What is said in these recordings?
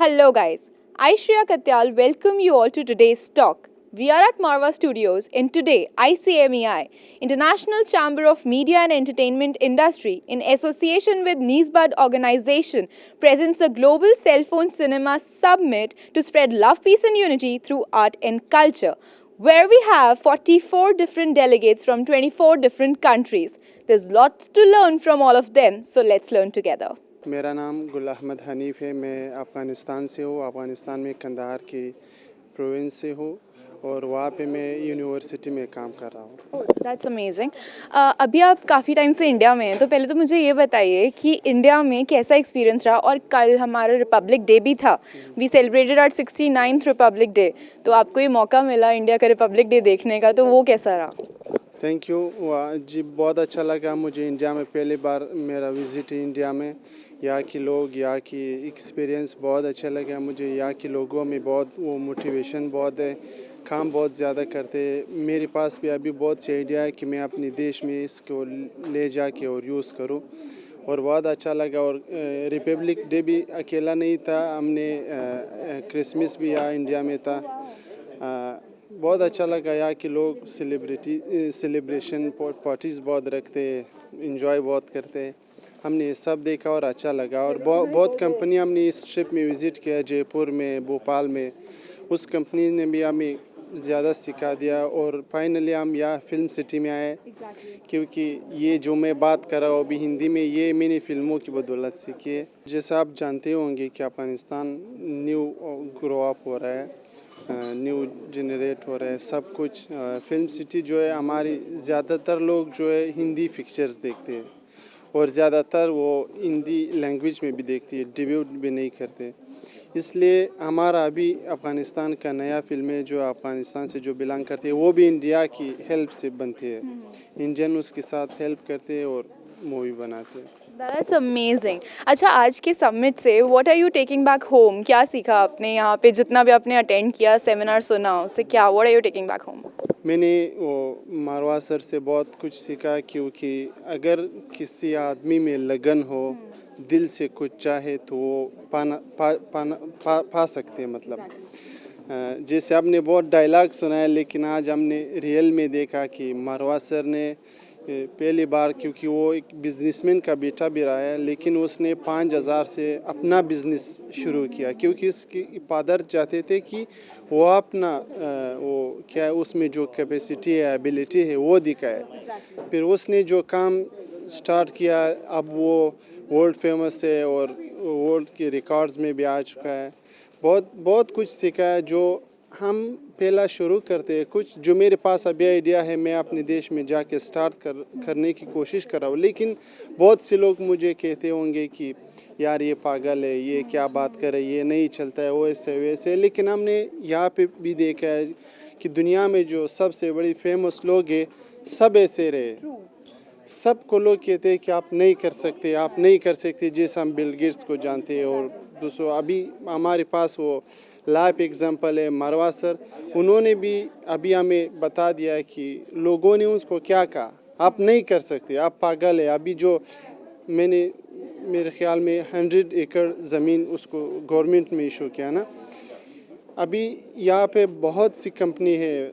Hello guys, I Shreya Katyal welcome you all to today's talk. We are at Marva Studios and today ICMEI, International Chamber of Media and Entertainment Industry in association with Nisbad organization presents a global cell phone cinema summit to spread love, peace and unity through art and culture where we have 44 different delegates from 24 different countries. There's lots to learn from all of them, so let's learn together. मेरा नाम गुल अहमद हनीफ़ है। मैं अफ़गानिस्तान से हूँ। अफ़गानिस्तान में कंधार की province से हूँ और वहाँ पे मैं यूनिवर्सिटी में काम कर रहा हूँ। That's amazing. अभी आप काफ़ी टाइम से इंडिया में हैं, तो पहले तो मुझे ये बताइए कि इंडिया में कैसा एक्सपीरियंस रहा। और कल हमारा रिपब्लिक डे भी था, we celebrated our 69th republic day, तो आपको ये मौका मिला इंडिया का रिपब्लिक डे देखने का, तो वो कैसा रहा? थैंक यू जी, बहुत अच्छा लगा मुझे। इंडिया में पहली बार मेरा विज़िट इंडिया में, यहाँ के लोग, यहाँ की एक्सपीरियंस बहुत अच्छा लगा मुझे। यहाँ के लोगों में बहुत वो मोटिवेशन बहुत है, काम बहुत ज़्यादा करते हैं। मेरे पास भी अभी बहुत से आइडिया है कि मैं अपने देश में इसको ले जाके और यूज़ करूँ, और बहुत अच्छा लगा। और रिपब्लिक डे भी अकेला नहीं था, हमने क्रिसमस भी यहाँ इंडिया में था। बहुत अच्छा लगा। यहाँ के लोग सेलिब्रेशन पार्टीज़ बहुत रखते हैं, इंजॉय बहुत करते हैं। हमने ये सब देखा और अच्छा लगा। और बहुत कंपनी हमने इस ट्रिप में विज़िट किया, जयपुर में, भोपाल में। उस कंपनी ने भी हमें ज़्यादा सिखा दिया और फाइनली हम यहाँ फिल्म सिटी में आए, क्योंकि ये जो मैं बात कर रहा हूँ अभी हिंदी में, ये मैंने फिल्मों की बदौलत सीखी है। जैसे आप जानते होंगे कि अफ़गानिस्तान न्यू ग्रो अप हो रहा है, न्यू जनरेट हो रहा है सब कुछ। फिल्म सिटी जो है, हमारी ज़्यादातर लोग जो है हिंदी पिक्चर्स देखते हैं और ज़्यादातर वो हिंदी लैंग्वेज में भी देखती है, डिब्यूट भी नहीं करते। इसलिए हमारा अभी अफ़गानिस्तान का नया फिल्म है जो अफ़गानिस्तान से जो बिलोंग करते हैं, वो भी इंडिया की हेल्प से बनती है। इंडियन उसके साथ हेल्प करते हैं और मूवी बनाते हैं। That's amazing. अच्छा, आज के समिट से what are you taking back home? क्या सीखा आपने यहाँ पे, जितना भी आपने अटेंड किया, सेमिनार सुना, उससे क्या, what are you taking back home? मैंने वो मारवा सर से बहुत कुछ सीखा, क्योंकि अगर किसी आदमी में लगन हो, दिल से कुछ चाहे, तो वो पा सकते हैं। मतलब जैसे आपने बहुत डायलॉग सुना है, लेकिन आज हमने रियल में देखा कि मारवा सर ने पहली बार, क्योंकि वो एक बिजनेसमैन का बेटा भी रहा है, लेकिन उसने 5,000 से अपना बिजनेस शुरू किया, क्योंकि उसके फादर चाहते थे कि वो अपना वो क्या है, उसमें जो कैपेसिटी है, एबिलिटी है, वो दिखाए। फिर उसने जो काम स्टार्ट किया, अब वो वर्ल्ड फेमस है और वर्ल्ड के रिकॉर्ड्स में भी आ चुका है। बहुत बहुत कुछ सीखा है जो हम पहला शुरू करते हैं। कुछ जो मेरे पास अभी आइडिया है, मैं अपने देश में जाके स्टार्ट करने की कोशिश कर रहा हूँ, लेकिन बहुत से लोग मुझे कहते होंगे कि यार ये पागल है, ये क्या बात कर रहे, ये नहीं चलता है, वो ऐसे वैसे। लेकिन हमने यहाँ पे भी देखा है कि दुनिया में जो सबसे बड़ी फेमस लोग हैं, सब ऐसे रहे। सबको लोग कहते हैं कि आप नहीं कर सकते, आप नहीं कर सकते। जैसे हम बिल गेट्स को जानते हैं, और दूसरों अभी हमारे पास वो लाइव एग्जांपल है मारवा सर। उन्होंने भी अभी हमें बता दिया है कि लोगों ने उसको क्या कहा, आप नहीं कर सकते, आप पागल है। अभी जो मैंने मेरे ख्याल में 100 एकड़ ज़मीन उसको गवर्नमेंट में इशू किया ना। अभी यहाँ पे बहुत सी कंपनी है,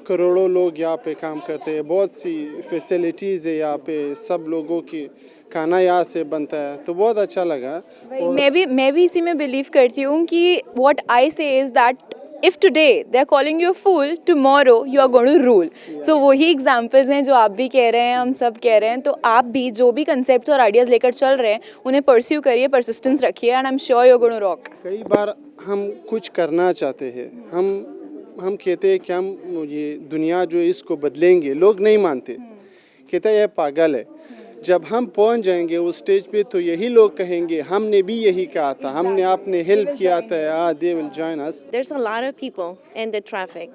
करोड़ों लोग यहाँ पे काम करते हैं, बहुत सी फैसिलिटीज़ है यहाँ पे, सब लोगों की खाना यहाँ से बनता है, तो बहुत अच्छा लगा। मैं भी इसी में बिलीव करती हूँ कि what I say is that if today they are calling you fool, tomorrow you are going to rule. So वही एग्जांपल्स हैं जो आप भी कह रहे हैं, हम सब कह रहे हैं। तो आप भी जो भी कंसेप्ट्स और आइडियाज़ लेकर चल रहे हैं, उन्हें परस्यू करिए, परसिस्टेंस रखिए, and I am sure you are going to rock. कई बार हम कुछ करना चाहते हैं, हम कहते हैं कि हम ये दुनिया जो है इसको बदलेंगे, लोग नहीं मानते, कहते हैं यह पागल है। जब हम पहुंच जाएंगे उस स्टेज पे, तो यही लोग कहेंगे हमने भी यही कहा था, हमने आपने हेल्प किया था। They will join us. There's a lot of people in the traffic.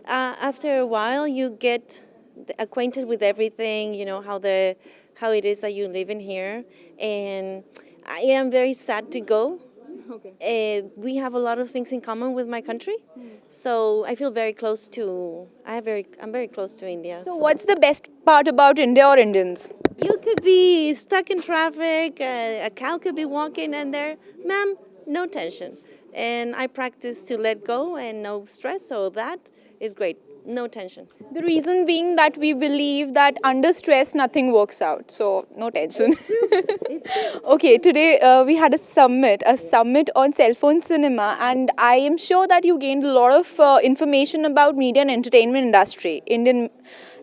After a while, you get acquainted with everything. You know how it is that you live in here, and I am very sad to go. We have a lot of things in common with my country, so I feel very close to. I'm very close to India. So what's the best part about India or Indians? You could be stuck in traffic. A cow could be walking, and there, ma'am, no tension. And I practice to let go and no stress, so that is great. No tension. The reason being that we believe that under stress nothing works out, so no tension. Okay, today we had a summit on cell phone cinema, and I am sure that you gained a lot of information about media and entertainment industry, Indian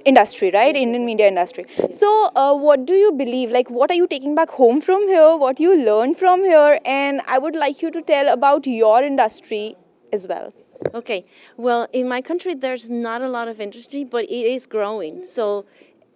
industry, right? Indian media industry. So, what do you believe? Like, what are you taking back home from here? What you learned from here? And I would like you to tell about your industry as well. Okay, well, in my country, there's not a lot of industry, but it is growing. So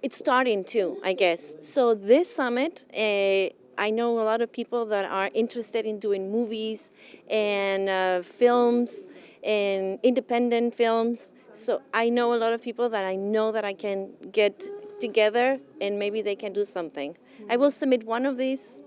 it's starting too, I guess. So this summit, I know a lot of people that are interested in doing movies and films and independent films. So I know a lot of people that I know that I can get together and maybe they can do something. I will submit one of these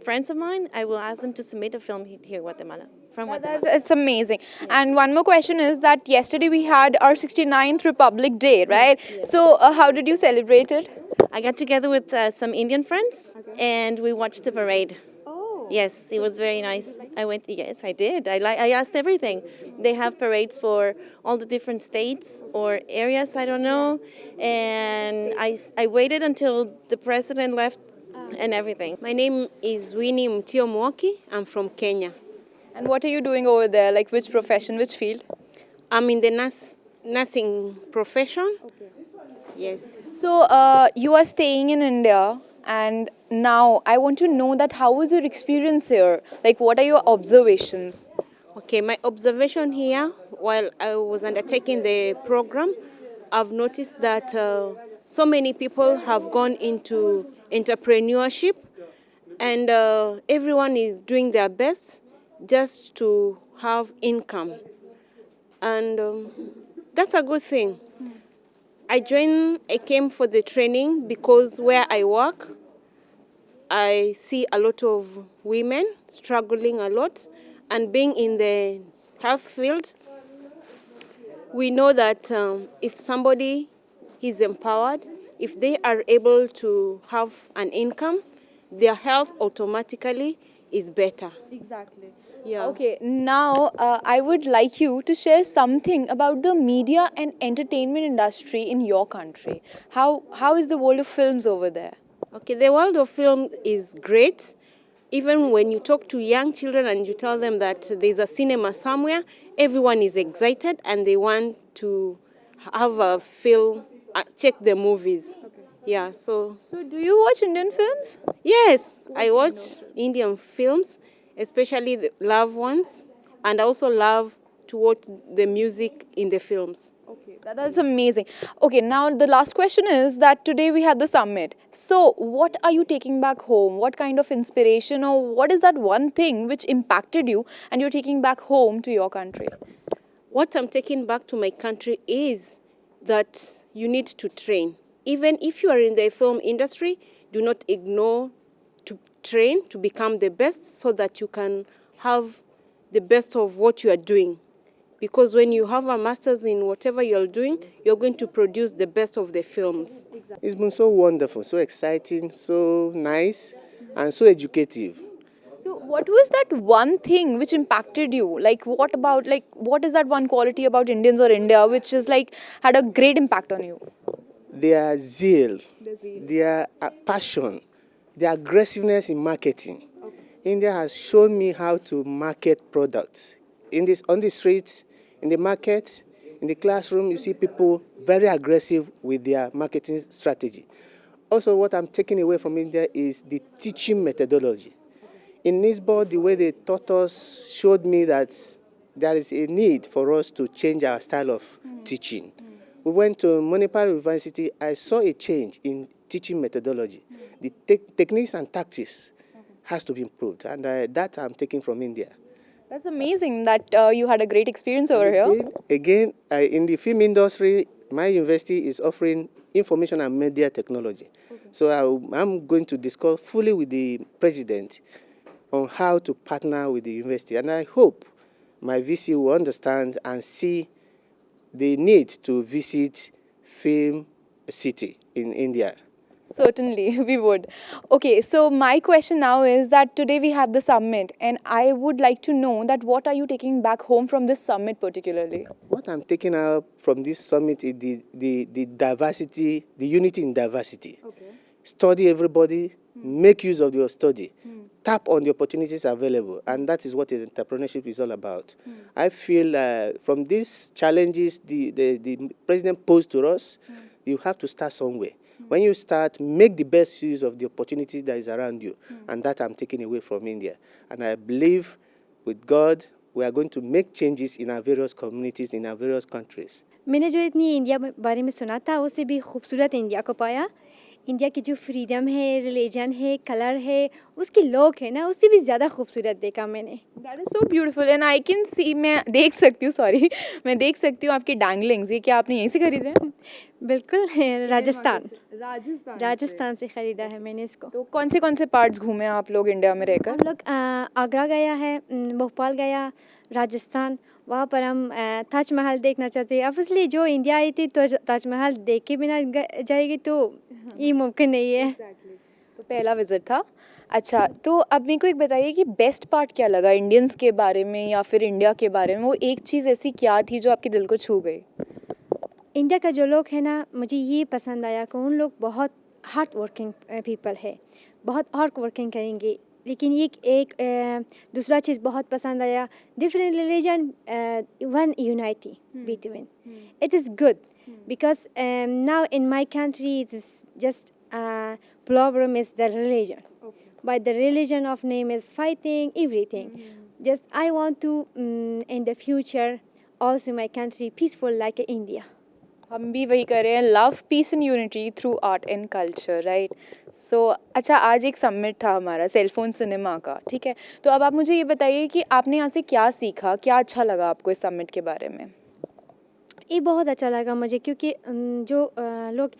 friends of mine. I will ask them to submit a film here in Guatemala. From Guatemala. It's amazing. And one more question is that yesterday we had our 69th Republic Day, right? So, how did you celebrate it? I got together with some Indian friends and we watched the parade. Oh. Yes, it was very nice. I went. Yes, I did. I asked everything. They have parades for all the different states or areas. I don't know, and I waited until the president left and everything. My name is Winnie Mtio Mwoki. I'm from Kenya. And what are you doing over there? Like, which profession, which field? I'm in the nursing profession. Okay. Yes. So, you are staying in India, and now I want to know that how was your experience here? Like, what are your observations? Okay, my observation here while I was undertaking the program, I've noticed that so many people have gone into entrepreneurship and everyone is doing their best just to have income. And that's a good thing. I came for the training because where I work, I see a lot of women struggling a lot. And being in the health field, we know that if somebody is empowered, if they are able to have an income, their health automatically is better. Exactly. Yeah. Okay, now I would like you to share something about the media and entertainment industry in your country. How is the world of films over there? Okay, the world of film is great. Even when you talk to young children and you tell them that there's a cinema somewhere, everyone is excited and they want to have a film, check the movies. Okay. Yeah, so do you watch Indian films? yes, I watch Indian films, especially the love ones, and I also love to watch the music in the films. Okay, that's amazing. Okay, now the last question is that today we had the summit. So, what are you taking back home? What kind of inspiration, or what is that one thing which impacted you and you're taking back home to your country? What I'm taking back to my country is that you need to train. Even if you are in the film industry, do not ignore to train to become the best so that you can have the best of what you are doing. Because when you have a master's in whatever you're doing, you're going to produce the best of the films. It's been so wonderful, so exciting, so nice, and so educative. So, what was that one thing which impacted you? Like, what is that one quality about Indians or India which is like had a great impact on you? Their zeal, their passion, their aggressiveness in marketing. Okay. India has shown me how to market products. On the streets, in the market, in the classroom, you see people very aggressive with their marketing strategy. Also, what I'm taking away from India is the teaching methodology. In Nisbo, the way they taught us showed me that there is a need for us to change our style of teaching. We went to Manipal University. I saw a change in teaching methodology. The techniques and tactics has to be improved, and that I'm taking from India. That's amazing that you had a great experience over here. Again, in the film industry, my university is offering information and media technology. Okay. So I'm going to discuss fully with the president on how to partner with the university. And I hope my VC will understand and see the need to visit Film City in India. Certainly, we would. Okay, so my question now is that today we have the summit, and I would like to know that what are you taking back home from this summit particularly? What I'm taking out from this summit is the diversity, the unity in diversity. Okay. Study everybody, make use of your study, tap on the opportunities available, and that is what entrepreneurship is all about. I feel from these challenges the president posed to us, you have to start somewhere. When you start, make the best use of the opportunity that is around you, and that I'm taking away from India. And I believe with God, we are going to make changes in our various communities, in our various countries. मैंने जो इतनी India बारे में सुना था उससे भी खूबसूरत इंडिया को पाया। इंडिया की जो फ्रीडम है, रिलीजन है, कलर है, उसके लोग हैं ना, उससे भी ज़्यादा खूबसूरत देखा मैंने। That is so beautiful and I can see, मैं देख सकती हूँ, सॉरी, मैं देख सकती हूँ आपके डैंगलिंग्स। ये क्या आपने यहीं से खरीदे हैं? बिल्कुल, राजस्थान से ख़रीदा है मैंने इसको। तो कौन से पार्ट्स घूमे आप लोग इंडिया में रहकर? हम लोग आगरा गया है, भोपाल गया, राजस्थान, वहाँ पर हम ताजमहल देखना चाहते हैं। ऑब्वियसली जो इंडिया आई थी तो ताजमहल देख के बिना जाएगी तो ये मुमकिन नहीं है। तो पहला विजिट था। अच्छा, तो अब मेरे को एक बताइए कि बेस्ट पार्ट क्या लगा इंडियंस के बारे में या फिर इंडिया के बारे में? वो एक चीज़ ऐसी क्या थी जो आपके दिल को छू गई? इंडिया का जो लोग हैं ना, मुझे ये पसंद आया कि उन लोग बहुत हार्ड वर्किंग पीपल है, बहुत हार्ड वर्किंग करेंगे। लेकिन एक दूसरा चीज़ बहुत पसंद आया, different religion one unity between, it is good because now in my country it is just problem is the religion, by the religion of name is fighting everything. Just I want to in the future also my country peaceful like India. हम भी वही कर रहे हैं, love peace and unity through art and culture, right? So अच्छा, आज एक summit था हमारा सेलफोन सिनेमा का, ठीक है? तो अब आप मुझे ये बताइए कि आपने यहाँ से क्या सीखा, क्या अच्छा लगा आपको इस समिट के बारे में? ये बहुत अच्छा लगा मुझे क्योंकि जो लोग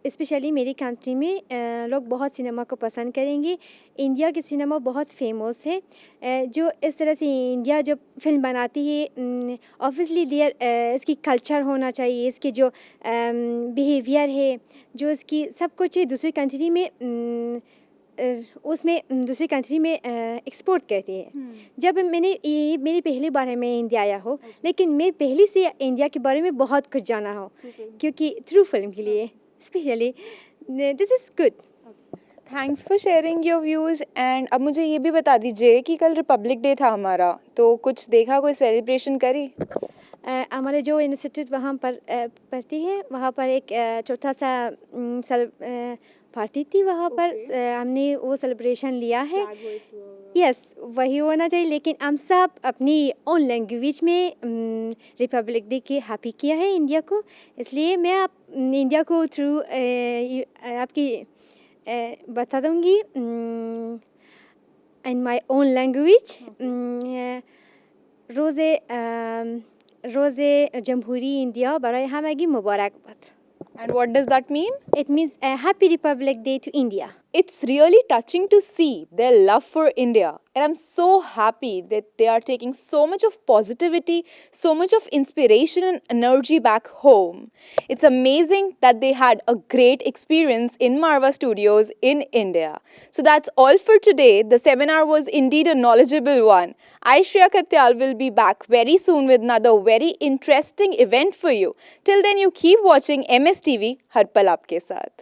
स्पेशली मेरी कंट्री में लोग बहुत सिनेमा को पसंद करेंगे। इंडिया के सिनेमा बहुत फेमस है। जो इस तरह से इंडिया जब फिल्म बनाती है, ऑब्वियसली देयर इसकी कल्चर होना चाहिए, इसके जो बिहेवियर है, जो इसकी सब कुछ है दूसरी कंट्री में उसमें दूसरी कंट्री में एक्सपोर्ट करती है। जब ये मेरी पहली बार है मैं इंडिया आया हो, लेकिन मैं पहले से इंडिया के बारे में बहुत कुछ जाना हो क्योंकि थ्रू फिल्म के लिए specially this is good. Thanks for sharing your views. And अब मुझे ये भी बता दीजिए कि कल रिपब्लिक डे था हमारा, तो कुछ देखा, कोई सेलिब्रेशन करी? हमारे जो इंस्टीट्यूट वहाँ पर पढ़ती है, वहाँ पर एक छोटा सा पार्टी थी, वहाँ पर हमने वो सेलिब्रेशन लिया है। यस, वही होना चाहिए, लेकिन हम सब अपनी ओन लैंग्वेज में रिपब्लिक डे के हैप्पी किया है इंडिया को। इसलिए मैं आप इंडिया को थ्रू आपकी बता दूँगी इन माय ओन लैंग्वेज। रोज़े जमहूरी इंडिया बराए हमेगी मुबारकबाद। And what does that mean? It means a happy Republic Day to India. It's really touching to see their love for India, and I'm so happy that they are taking so much of positivity, so much of inspiration and energy back home. It's amazing that they had a great experience in Marva Studios in India. So that's all for today. The seminar was indeed a knowledgeable one. Aishriya Katyal will be back very soon with another very interesting event for you. Till then, you keep watching MSTV, Har Pal Aapke Saath.